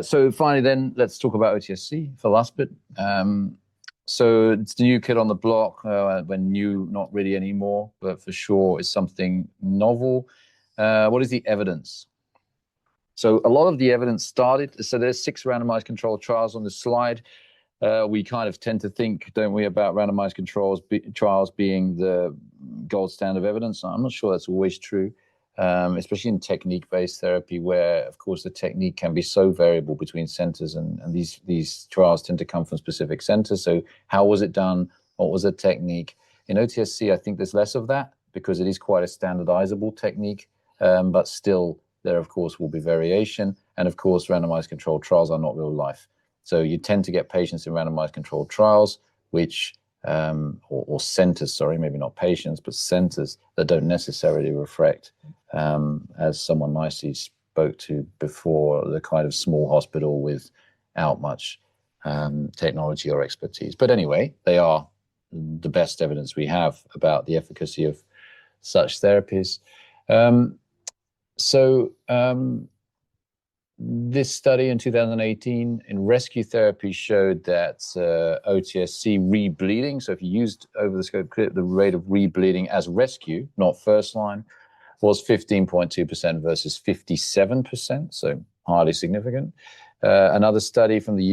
So finally then, let's talk about OTSC for last bit. So it's the new kid on the block, when new, not really anymore, but for sure is something novel. What is the evidence? So a lot of the evidence started, so there's 6 randomized controlled trials on the slide. We kind of tend to think, don't we, about randomized trials being the gold standard of evidence. I'm not sure that's always true, especially in technique-based therapy, where, of course, the technique can be so variable between centers, and these trials tend to come from specific centers. So how was it done? What was the technique? In OTSC, I think there's less of that because it is quite a standardizable technique, but still there, of course, will be variation. And, of course, randomized controlled trials are not real life. So you tend to get patients in randomized controlled trials, which, or centers, sorry, maybe not patients, but centers that don't necessarily reflect, as someone nicely spoke to before, the kind of small hospital without much technology or expertise. But anyway, they are the best evidence we have about the efficacy of such therapies. This study in 2018 in rescue therapy showed that OTSC rebleeding, so if you used over the scope clip, the rate of rebleeding as rescue, not first line, was 15.2% versus 57%, so highly significant. Another study from the